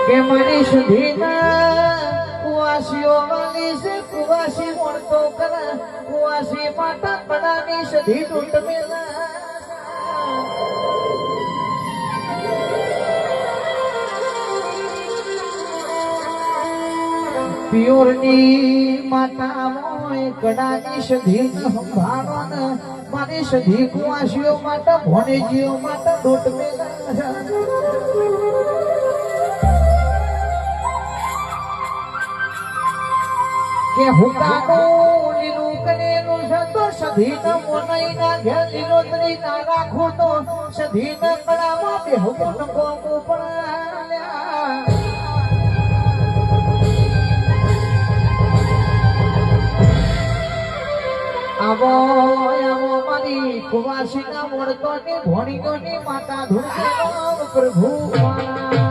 કે મારી સુધીના કુવાસીઓ વાલી છે કુવાસી મળતો કરા કુવાસી માતા પડાની સધી તૂટ મેલા પિયોરની માતા મોય કડાની સધી સંભાળો ને મારી સધી કુવાસીઓ માતા ભોનેજીઓ માતા તૂટ મેલા કે હુકાનો લીલું કરેલું છે તો સધીના મોનઈના ઘેર લીલોતરી ના રાખો તો સધીના કળામાં બેહું નકો પડ્યા આવો આવો મારી કુવાસીના મોડતો ની ભોણીઓની માતા ધૂળે પ્રભુ